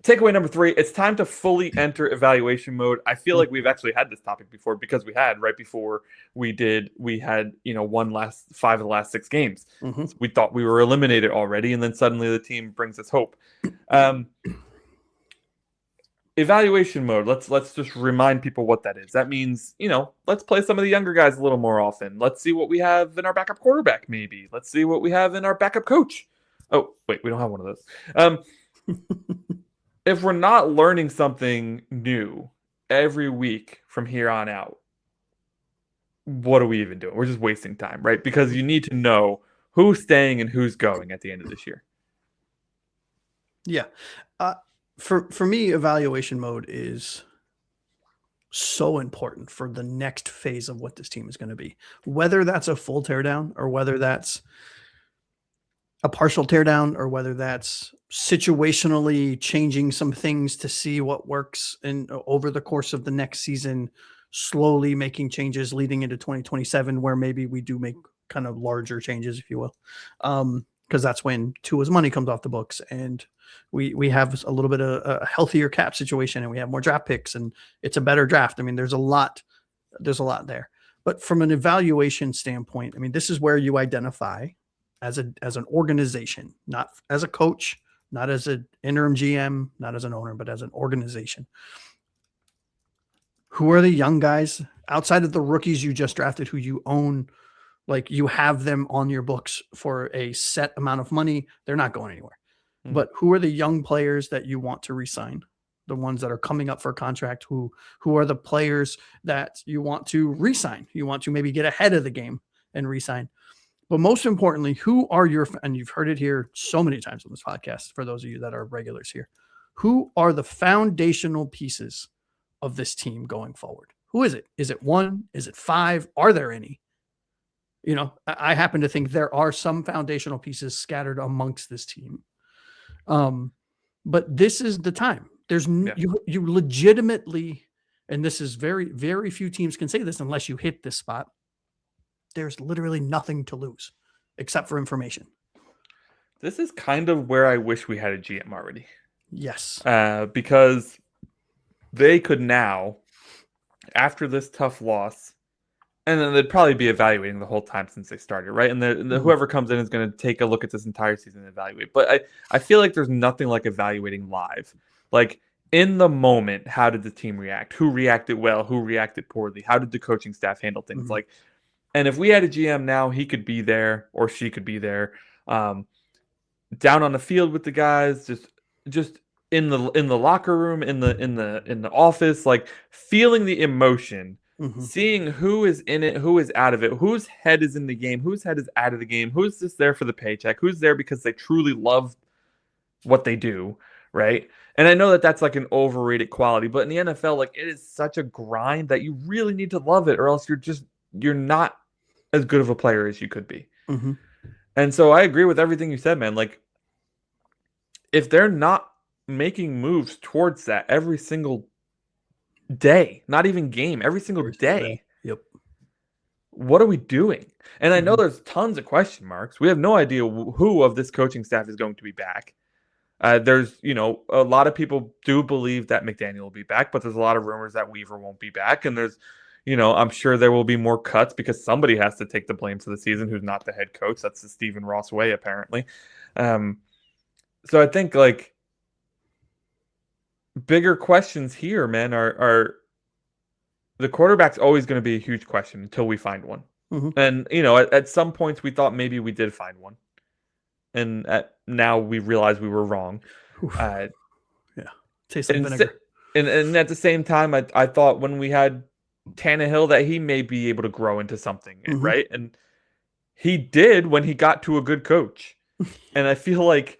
takeaway number 3, it's time to fully enter evaluation mode. I feel like we've actually had this topic before because we had right before we had, won 5 of the last 6 games. Mm-hmm. So we thought we were eliminated already, and then suddenly the team brings us hope. Evaluation mode. Let's just remind people what that is. That means, let's play some of the younger guys a little more often. Let's see what we have in our backup quarterback, maybe. Let's see what we have in our backup coach. Oh, wait, we don't have one of those. If we're not learning something new every week from here on out, what are we even doing? We're just wasting time, right? Because you need to know who's staying and who's going at the end of this year. Yeah. For me, evaluation mode is so important for the next phase of what this team is going to be. Whether that's a full teardown or whether that's a partial teardown or whether that's situationally changing some things to see what works and over the course of the next season, slowly making changes leading into 2027, where maybe we do make kind of larger changes, if you will. Because that's when Tua's money comes off the books and we have a little bit of a healthier cap situation and we have more draft picks and it's a better draft. I mean, there's a lot there. But from an evaluation standpoint, I mean, this is where you identify as an organization, not as a coach, not as an interim GM, not as an owner, but as an organization. Who are the young guys outside of the rookies you just drafted who you own? Like, you have them on your books for a set amount of money. They're not going anywhere. Mm-hmm. But who are the young players that you want to re-sign? The ones that are coming up for a contract, who are the players that you want to re-sign? You want to maybe get ahead of the game and re-sign. But most importantly, who are and you've heard it here so many times on this podcast, for those of you that are regulars here, who are the foundational pieces of this team going forward? Who is it? Is it 1? Is it 5? Are there any? I happen to think there are some foundational pieces scattered amongst this team. But this is the time. You legitimately, and this is very, very few teams can say this unless you hit this spot. There's literally nothing to lose except for information. This is kind of where I wish we had a GM already. Yes. Because they could now, after this tough loss, and then they'd probably be evaluating the whole time since they started, right? And whoever comes in is going to take a look at this entire season and evaluate. But I feel like there's nothing like evaluating live. Like, in the moment, how did the team react? Who reacted well? Who reacted poorly? How did the coaching staff handle things? Mm-hmm. And if we had a GM now, he could be there or she could be there, down on the field with the guys, just in the locker room, in the office, like feeling the emotion, mm-hmm. seeing who is in it, who is out of it, whose head is in the game, whose head is out of the game, who's just there for the paycheck, who's there because they truly love what they do, right? And I know that that's like an overrated quality, but in the NFL, like, it is such a grind that you really need to love it, or else you're not as good of a player as you could be. Mm-hmm. And so I agree with everything you said, man. Like, if they're not making moves towards that every single day, not even game, every single day. Yep. What are we doing? And I know there's tons of question marks. We have no idea who of this coaching staff is going to be back. There's, a lot of people do believe that McDaniel will be back, but there's a lot of rumors that Weaver won't be back. And there's, I'm sure there will be more cuts because somebody has to take the blame for the season who's not the head coach. That's the Stephen Ross way, apparently. So I think, like, bigger questions here, man, are the quarterback's always going to be a huge question until we find one. Mm-hmm. And, at some points we thought maybe we did find one. And now we realize we were wrong. Yeah. Tastes like vinegar. And at the same time, I thought when we had Tannehill that he may be able to grow into something, mm-hmm. right? And he did when he got to a good coach. And I feel like,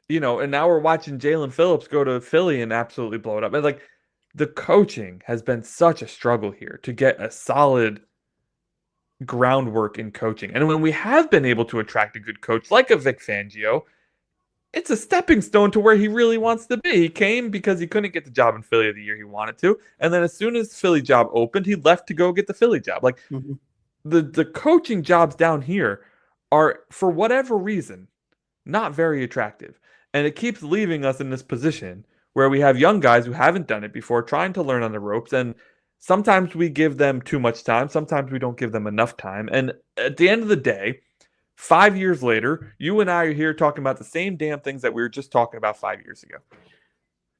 and now we're watching Jalen Phillips go to Philly and absolutely blow it up. And, like, the coaching has been such a struggle here to get a solid groundwork in coaching. And when we have been able to attract a good coach like a Vic Fangio, it's a stepping stone to where he really wants to be. He came because he couldn't get the job in Philly the year he wanted to. And then as soon as the Philly job opened, he left to go get the Philly job. Like, mm-hmm. the coaching jobs down here are, for whatever reason, not very attractive. And it keeps leaving us in this position where we have young guys who haven't done it before, trying to learn on the ropes. And sometimes we give them too much time. Sometimes we don't give them enough time. And at the end of the day, 5 years later, you and I are here talking about the same damn things that we were just talking about 5 years ago.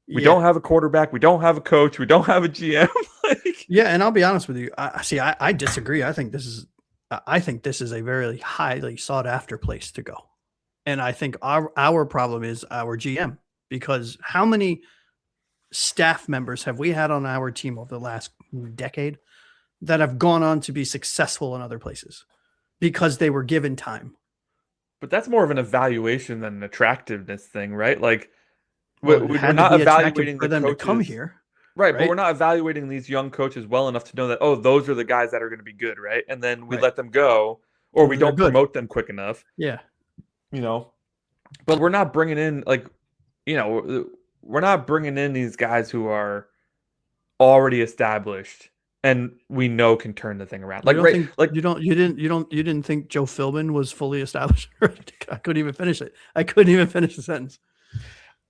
We don't have a quarterback. We don't have a coach. We don't have a GM. Yeah, and I'll be honest with you. I disagree. I think this is a very highly sought after place to go, and I think our problem is our GM, because how many staff members have we had on our team over the last decade that have gone on to be successful in other places because they were given time? But that's more of an evaluation than an attractiveness thing, right? Like, Well, we're not evaluating for the them coaches. to come here. Right, but we're not evaluating these young coaches well enough to know that, oh, those are the guys that are going to be good, right? And then we let them go, or we don't promote them quick enough. Yeah. But we're not bringing in, we're not bringing in these guys who are already established and we know can turn the thing around. You didn't think Joe Philbin was fully established? I couldn't even finish it. I couldn't even finish the sentence.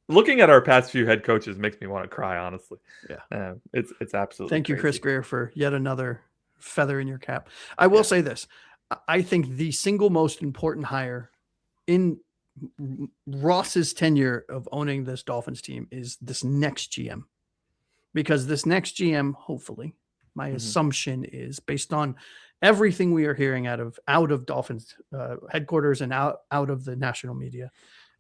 Looking at our past few head coaches makes me want to cry, honestly. Yeah. It's absolutely Thank you, crazy. Chris Greer, for yet another feather in your cap. I will say this. I think the single most important hire in Ross's tenure of owning this Dolphins team is this next GM. Because this next GM, hopefully, my assumption is, based on everything we are hearing out of Dolphins headquarters and out of the national media,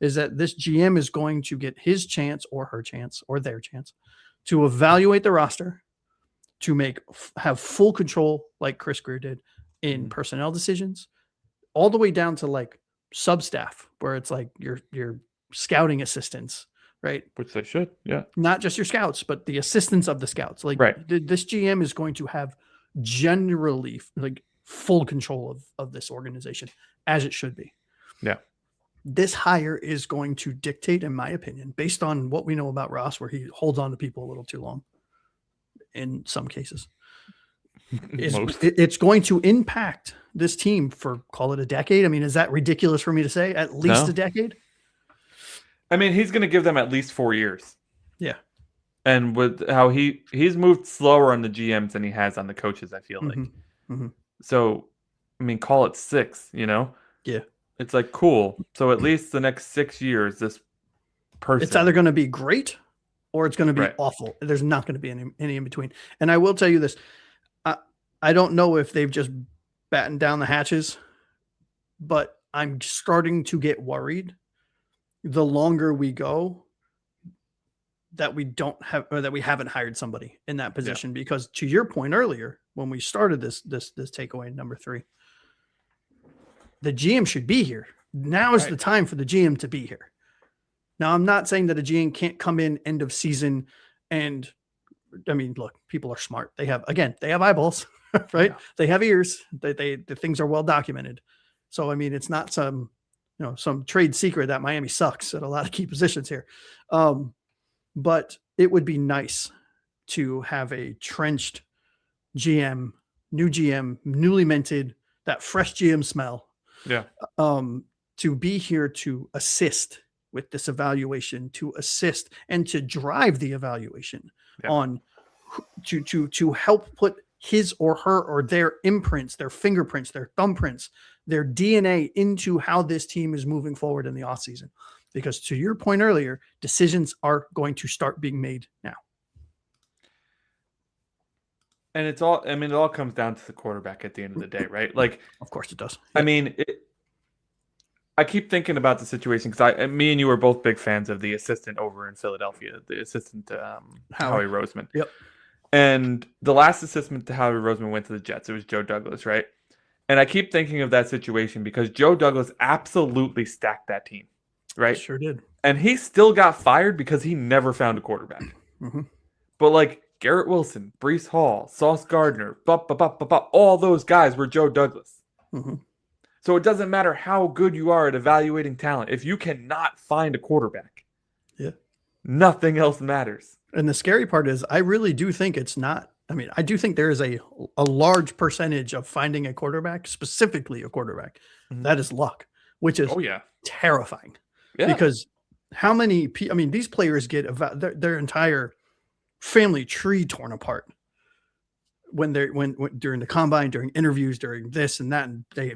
is that this GM is going to get his chance or her chance or their chance to evaluate the roster, to have full control, like Chris Greer did, in personnel decisions, all the way down to like sub-staff, where it's like your scouting assistants, right? Which they should, yeah. Not just your scouts, but the assistants of the scouts. Like, this GM is going to have generally like full control of this organization, as it should be. Yeah. This hire is going to dictate, in my opinion, based on what we know about Ross, where he holds on to people a little too long in some cases. It's going to impact this team for, call it a decade. I mean, is that ridiculous for me to say? At least a decade? I mean, he's going to give them at least 4 years. Yeah. And with how he's moved slower on the GMs than he has on the coaches, I feel like. So, I mean, call it 6, Yeah. It's like, cool. So at least the next 6 years, this person. It's either going to be great or it's going to be awful. There's not going to be any in between. And I will tell you this. I don't know if they've just battened down the hatches, but I'm starting to get worried the longer we go that we don't have, or that we haven't hired somebody in that position. Because to your point earlier, when we started this takeaway number 3, the GM should be here. Now is the time for the GM to be here. Now, I'm not saying that a GM can't come in end of season and, I mean, look, people are smart. They have eyeballs, right? Yeah. They have ears. The things are well documented. So, I mean, it's not some trade secret that Miami sucks at a lot of key positions here. But it would be nice to have a trenched GM, new GM, newly minted, that fresh GM smell. Yeah. To be here to assist with this evaluation, to assist and to drive the evaluation on to help put his or her or their imprints, their fingerprints, their thumbprints, their DNA into how this team is moving forward in the offseason. Because to your point earlier, decisions are going to start being made now. And it all comes down to the quarterback at the end of the day, right? Like, of course it does. I mean, I keep thinking about the situation because me and you were both big fans of the assistant over in Philadelphia, the assistant Howie Roseman. Yep. And the last assistant to Howie Roseman went to the Jets. It was Joe Douglas, right? And I keep thinking of that situation because Joe Douglas absolutely stacked that team, right? Sure did. And he still got fired because he never found a quarterback. But like Garrett Wilson, Breece Hall, Sauce Gardner, all those guys were Joe Douglas. So it doesn't matter how good you are at evaluating talent. If you cannot find a quarterback, nothing else matters. And the scary part is I really do think it's not. I mean, I do think there is a large percentage of finding a quarterback, specifically a quarterback, that is luck, which is terrifying. Yeah. Because how many? I mean, these players get their entire family tree torn apart when during the combine, during interviews, during this and that, and they,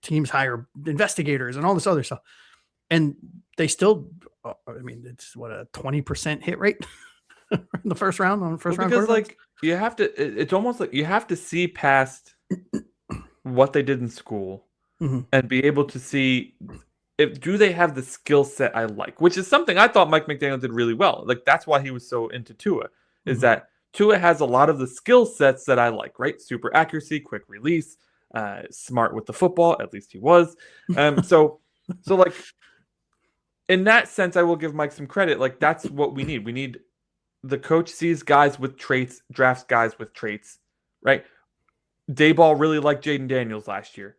teams hire investigators and all this other stuff, and they still, I mean, it's what, a 20% hit rate in the first round on first round. Because like you have to, it's almost like you have to see past what they did in school and be able to see do they have the skill set I like, which is something I thought Mike McDaniel did really well. Like that's why he was so into Tua, is that Tua has a lot of the skill sets that I like, right? Super accuracy, quick release, smart with the football. At least he was. So like in that sense, I will give Mike some credit. Like that's what we need. We need the coach sees guys with traits, drafts guys with traits, right? Dayball really liked Jaden Daniels last year.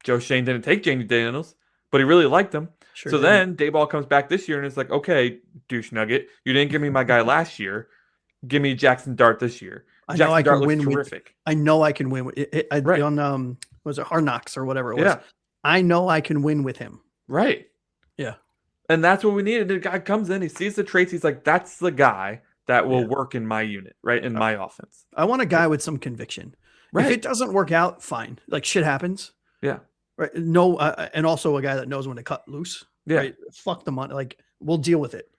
Joe Shane didn't take Jaden Daniels, but he really liked him. Sure so then Dayball comes back this year and it's like, okay, douche nugget, you didn't give me my guy last year. Give me Jackson Dart this year. Jackson Dart looks terrific. I know I can win with it. Right. On was it Hard Knocks or whatever it was? Yeah. I know I can win with him. Right. Yeah. And that's what we needed. The guy comes in, he sees the traits, he's like, that's the guy that will work in my unit, right? In my offense. I want a guy with some conviction. Right. If it doesn't work out, fine. Like shit happens. Yeah. Right. No, and also a guy that knows when to cut loose. Yeah. Right. Fuck the money. Like we'll deal with it.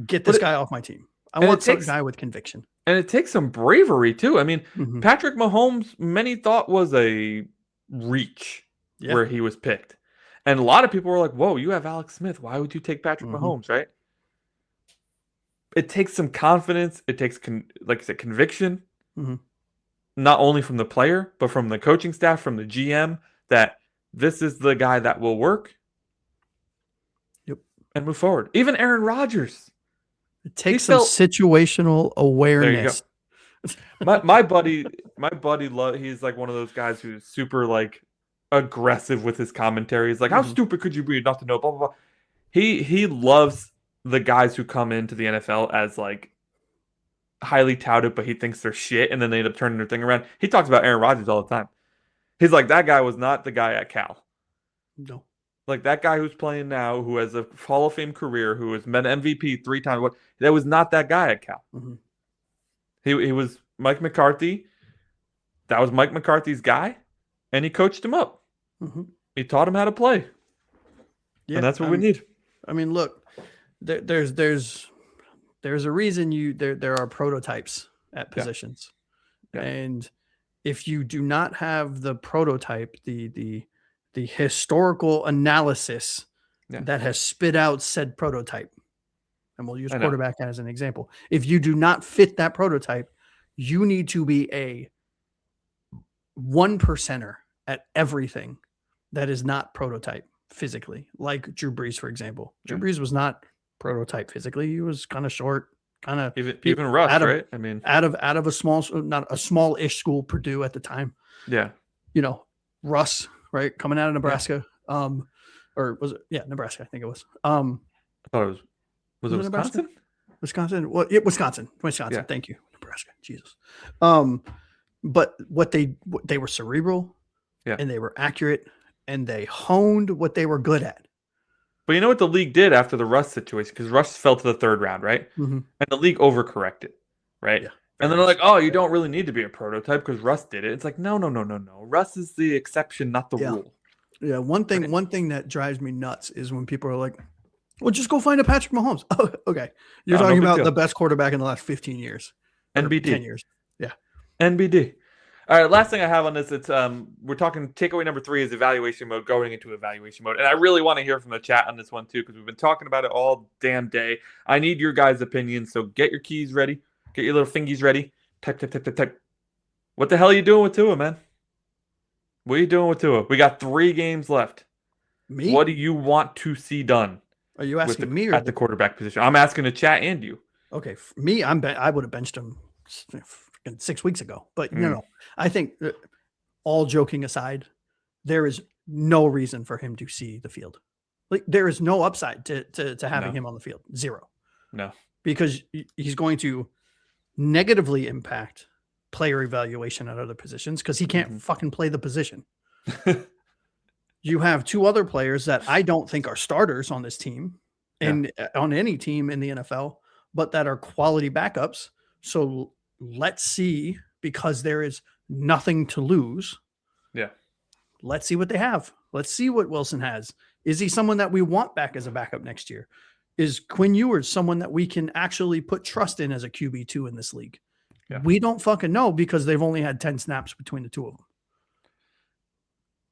Get this guy off my team. I want some guy with conviction. And it takes some bravery too. I mean, Patrick Mahomes, many thought was a reach where he was picked. And a lot of people were like, whoa, you have Alex Smith. Why would you take Patrick Mahomes, right? It takes some confidence. It takes, like I said, conviction. Not only from the player, but from the coaching staff, from the GM, that this is the guy that will work. Yep. And move forward. Even Aaron Rodgers. It takes some situational awareness. There you go. my buddy, he's like one of those guys who's super like aggressive with his commentary. He's like, how stupid could you be not to know? Blah blah blah. He loves the guys who come into the NFL as like highly touted, but he thinks they're shit, and then they end up turning their thing around. He talks about Aaron Rodgers all the time. He's like, that guy was not the guy at Cal. No. Like that guy who's playing now, who has a Hall of Fame career, who has been MVP 3 times. That was not that guy at Cal. He was Mike McCarthy. That was Mike McCarthy's guy, and he coached him up. He taught him how to play. Yeah, and that's what we need. I mean, look, there's a reason there are prototypes at positions, and if you do not have the prototype, the historical analysis that has spit out said prototype, and we'll use quarterback as an example. If you do not fit that prototype, you need to be a 1%er at everything that is not prototype physically, like Drew Brees, for example. Drew Brees was not prototype physically. He was kind of short, kind of even Russ, right? I mean, out of a small-ish school, Purdue at the time. Yeah, Russ, right, coming out of Nebraska. Or was it? Nebraska, I think it was. I thought it was it Wisconsin? Wisconsin. Well, Wisconsin. Yeah. Thank you, Nebraska. Jesus. But they were cerebral, and they were accurate, and they honed what they were good at. But you know what the league did after the Russ situation? Because Russ fell to the 3rd round, right? And the league overcorrected, right? Yeah, and then they're like, oh, you don't really need to be a prototype because Russ did it. It's like, no. Russ is the exception, not the rule. Yeah, one thing that drives me nuts is when people are like, well, just go find a Patrick Mahomes. Oh, okay. You're talking about the best quarterback in the last 15 years. NBD. 10 years. Yeah. NBD. All right, last thing I have on this, it's we're talking takeaway number 3 is evaluation mode, going into evaluation mode. And I really want to hear from the chat on this one too, because we've been talking about it all damn day. I need your guys' opinions, so get your keys ready. Get your little fingies ready. Type. What the hell are you doing with Tua, man? What are you doing with Tua? We got 3 games left. Me? What do you want to see done? Are you asking me or at the quarterback position? I'm asking the chat and you. Okay, me, I would have benched him 6 weeks ago. But no. I think all joking aside, there is no reason for him to see the field. Like there is no upside to having him on the field. Zero. No. Because he's going to negatively impact player evaluation at other positions because he can't fucking play the position. You have 2 other players that I don't think are starters on this team, and on any team in the NFL, but that are quality backups. So let's see, because there is nothing to lose. Yeah. Let's see what they have. Let's see what Wilson has. Is he someone that we want back as a backup next year? Is Quinn Ewers someone that we can actually put trust in as a QB2 in this league? Yeah. We don't fucking know, because they've only had 10 snaps between the two of them.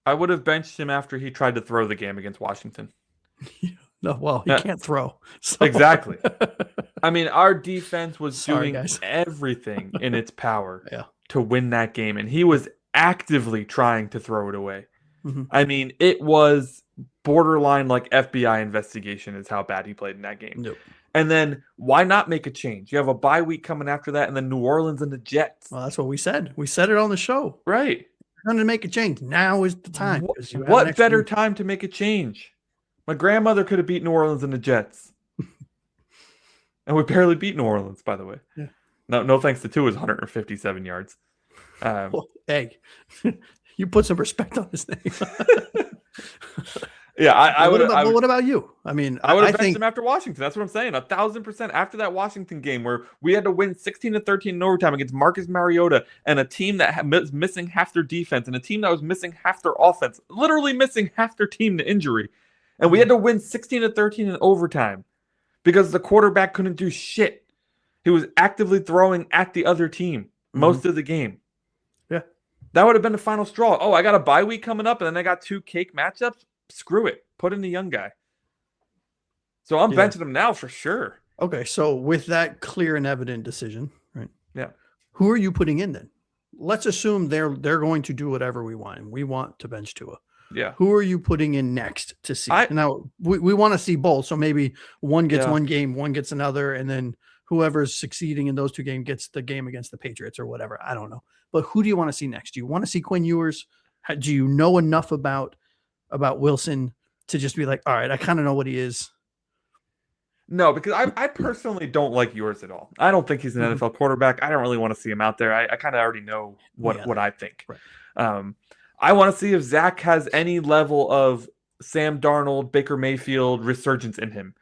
I would have benched him after he tried to throw the game against Washington. No, well, he can't throw. So. Exactly. I mean, our defense was doing everything in its power to win that game, and he was actively trying to throw it away. Mm-hmm. I mean, it was borderline like FBI investigation is how bad he played in that game. Nope. And then why not make a change? You have a bye week coming after that, and then New Orleans and the Jets. Well, that's what we said. We said it on the show. Right. We're going to make a change. Now is the time. What better time to make a change? My grandmother could have beat New Orleans and the Jets. And we barely beat New Orleans, by the way. Yeah. No thanks to Tua's 157 yards. Well, hey, you put some respect on his name. Yeah, I would. What about you? I mean, I would have benched him after Washington. That's what I'm saying. 1,000% after that Washington game where we had to win 16-13 in overtime against Marcus Mariota and a team that was missing half their defense and a team that was missing half their offense, literally missing half their team to injury, and we had to win 16-13 in overtime because the quarterback couldn't do shit. He was actively throwing at the other team most of the game. Yeah, that would have been the final straw. Oh, I got a bye week coming up, and then I got 2 cake matchups. Screw it. Put in the young guy. So I'm benching him now for sure. Okay, so with that clear and evident decision, right? Yeah. Who are you putting in then? Let's assume they're going to do whatever we want, and we want to bench Tua. Yeah. Who are you putting in next to see? Now, we want to see both, so maybe one gets one game, one gets another, and then whoever's succeeding in those 2 games gets the game against the Patriots or whatever. I don't know. But who do you want to see next? Do you want to see Quinn Ewers? Do you know enough about Wilson to just be like, all right, I kind of know what he is? No, because I personally don't like Ewers at all. I don't think he's an NFL quarterback. I don't really want to see him out there. I kind of already know what I think. Right. I want to see if Zach has any level of Sam Darnold, Baker Mayfield resurgence in him.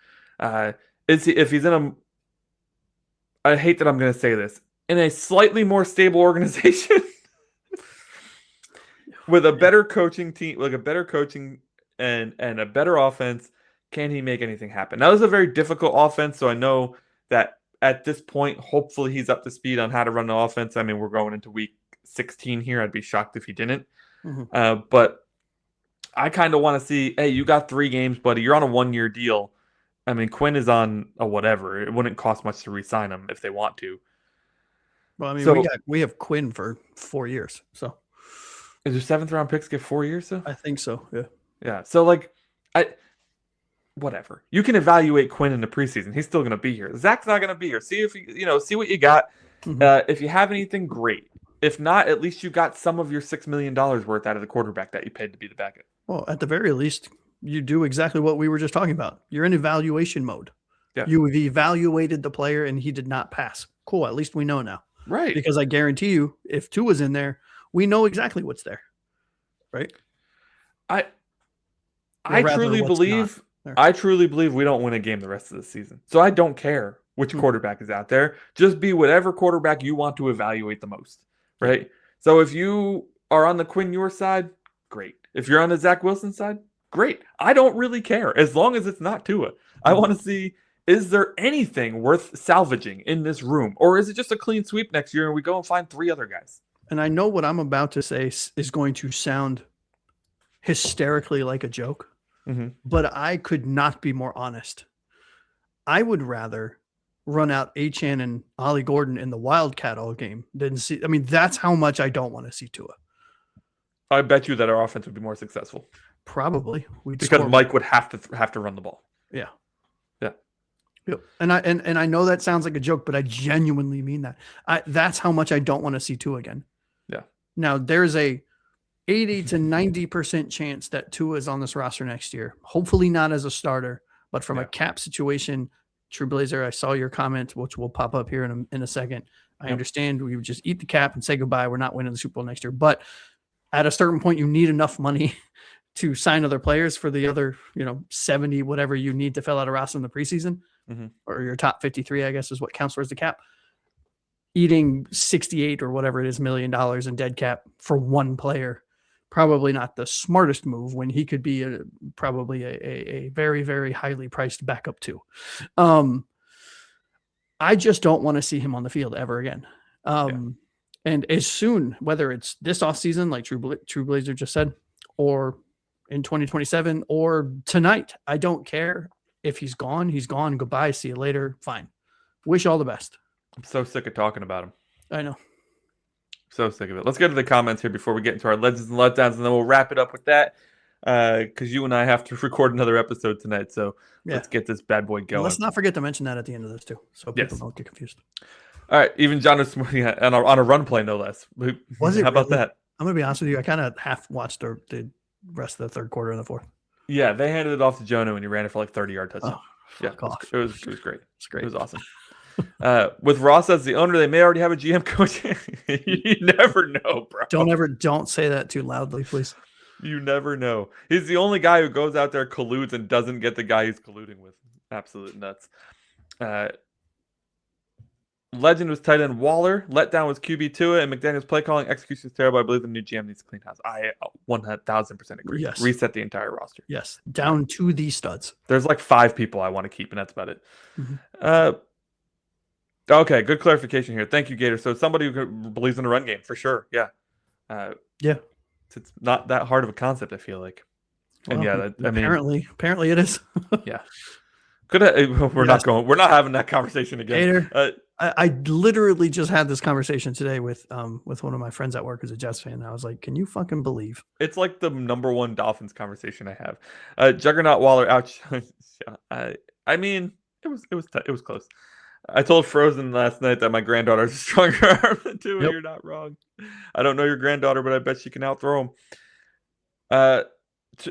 If he's in a, I hate that I'm going to say this, in a slightly more stable organization with a better coaching team, like a better coaching and a better offense, can he make anything happen? Now, this is a very difficult offense, so I know that at this point, hopefully he's up to speed on how to run the offense. I mean, we're going into week 16 here. I'd be shocked if he didn't. But I kind of want to see, hey, you got 3 games, buddy. You're on a 1-year deal. I mean, Quinn is on a whatever. It wouldn't cost much to re-sign him if they want to. Well, I mean, we have Quinn for 4 years. So is there 7th round picks get 4 years though? I think so. Yeah. Yeah. So like, whatever. You can evaluate Quinn in the preseason. He's still going to be here. Zach's not going to be here. See if see what you got. If you have anything, great. If not, at least you got some of your $6 million worth out of the quarterback that you paid to be the backup. Well, at the very least, you do exactly what we were just talking about. You're in evaluation mode. Yeah. You have evaluated the player and he did not pass. Cool. At least we know now. Right. Because I guarantee you, if Tua's in there, we know exactly what's there. Right. I truly believe we don't win a game the rest of the season. So I don't care which quarterback is out there. Just be whatever quarterback you want to evaluate the most. Right. So if you are on the Quinn Ewers side, great. If you're on the Zach Wilson side, great. I don't really care as long as it's not Tua. I want to see, is there anything worth salvaging in this room? Or is it just a clean sweep next year and we go and find 3 other guys? And I know what I'm about to say is going to sound hysterically like a joke, but I could not be more honest. I would rather run out Achane and Ollie Gordon in the Wildcat all game than see. I mean, that's how much I don't want to see Tua. I bet you that our offense would be more successful. Probably. Because Mike would have to run the ball. Yeah. Yeah. Yep. And I know that sounds like a joke, but I genuinely mean that. That's how much I don't want to see Tua again. Yeah. Now there's a 80 to 90% chance that Tua is on this roster next year. Hopefully not as a starter, but from a cap situation. True Blazer, I saw your comment, which will pop up here in a second. I understand we would just eat the cap and say goodbye. We're not winning the Super Bowl next year, but at a certain point, you need enough money to sign other players for the other, 70, whatever you need to fill out a roster in the preseason, or your top 53, I guess is what counts towards the cap. Eating 68 or whatever it is $1 million in dead cap for one player, probably not the smartest move when he could be probably a very, very highly priced backup too. I just don't want to see him on the field ever again. And as soon, whether it's this offseason, like True Blazer just said, or in 2027 or tonight, I don't care. If he's gone, he's gone. Goodbye. See you later. Fine. Wish all the best. I'm so sick of talking about him. I know. So sick of it. Let's get to the comments here before we get into our legends and letdowns, and then we'll wrap it up with that. Because you and I have to record another episode tonight, so let's get this bad boy going. Let's not forget to mention that at the end of this too, so people don't get confused. All right, even John was on a run play, no less. How about that? I'm gonna be honest with you. I kind of half watched the rest of the third quarter and the fourth. Yeah, they handed it off to Jonah and he ran it for like 30-yard touchdown. It was great. It's great. It was awesome. With Ross as the owner, they may already have a GM coach. You never know, bro. Don't say that too loudly, please. You never know. He's the only guy who goes out there, colludes, and doesn't get the guy he's colluding with. Absolute nuts. Legend was tight end Waller. Letdown was QB Tua, and McDaniel's play calling execution is terrible. I believe the new GM needs to clean house. I 1,000% agree. Yes. Reset the entire roster. Yes. Down to the studs. There's like 5 people I want to keep, and that's about it. Okay, good clarification here. Thank you, Gator. So somebody who believes in a run game, for sure. Yeah. It's not that hard of a concept, I feel like. And apparently it is. Yeah. We're not having that conversation again. Gator, I literally just had this conversation today with one of my friends at work who's a Jets fan. And I was like, can you fucking believe? It's like the number one Dolphins conversation I have. Juggernaut Waller, ouch. I mean, it was close. I told Frozen last night that my granddaughter has a stronger arm than Tua. Yep. You're not wrong. I don't know your granddaughter, but I bet she can outthrow him.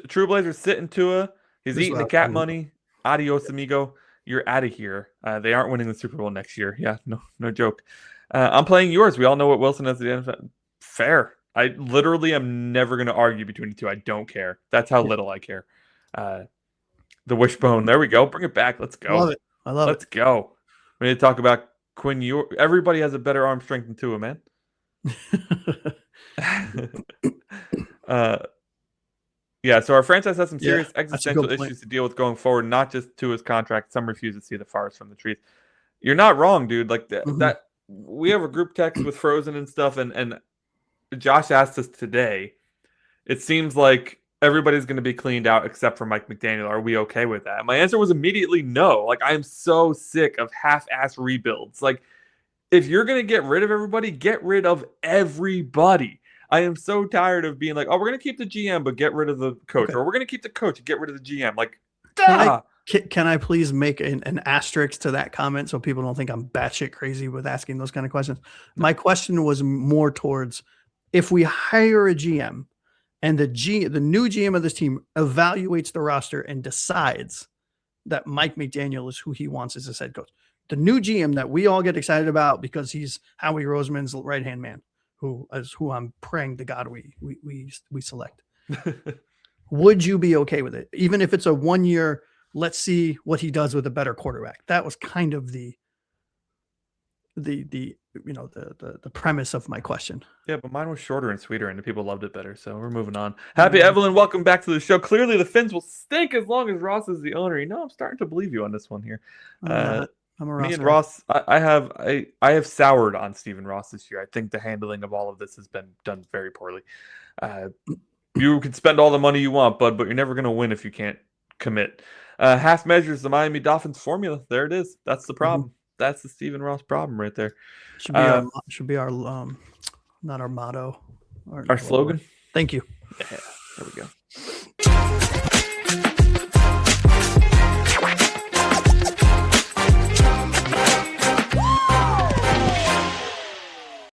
True Blazers sitting Tua. He's eating the cat money. Adios, amigo. You're out of here. They aren't winning the Super Bowl next year. Yeah, no joke. I'm playing yours. We all know what Wilson has at the end. Fair. I literally am never going to argue between the two. I don't care. That's how little I care. The wishbone. There we go. Bring it back. Let's go. I love it. Let's go. We need to talk about Quinn Ewers. Everybody has a better arm strength than Tua, man. Yeah, so our franchise has some serious existential issues to deal with going forward, not just Tua's contract. Some refuse to see the forest from the trees. You're not wrong, dude. Like that we have a group text with Frozen and stuff, and Josh asked us today. It seems like everybody's going to be cleaned out except for Mike McDaniel. Are we okay with that? My answer was immediately no. Like, I am so sick of half-ass rebuilds. Like, if you're going to get rid of everybody, get rid of everybody. I am so tired of being like, oh, we're going to keep the GM, but get rid of the coach. Or we're going to keep the coach and get rid of the GM. Like, can I please make an asterisk to that comment so people don't think I'm batshit crazy with asking those kind of questions? My question was more towards, if we hire a GM and the new GM of this team evaluates the roster and decides that Mike McDaniel is who he wants as his head coach, the new GM that we all get excited about because he's Howie Roseman's right-hand man, who I'm praying to God we select. Would you be okay with it? Even if it's a 1 year, let's see what he does with a better quarterback. That was kind of the premise of my question. Yeah, but mine was shorter and sweeter, and the people loved it better. So we're moving on. Happy Evelyn, welcome back to the show. Clearly, the Finns will stink as long as Ross is the owner. You know, I'm starting to believe you on this one here. I'm a Ross. Me and Ross, I have soured on Stephen Ross this year. I think the handling of all of this has been done very poorly. You can spend all the money you want, bud, but you're never going to win if you can't commit. Half measures the Miami Dolphins formula. There it is. That's the problem. That's the Stephen Ross problem right there. Should be our not our motto. Our slogan. Thank you. Yeah, there we go.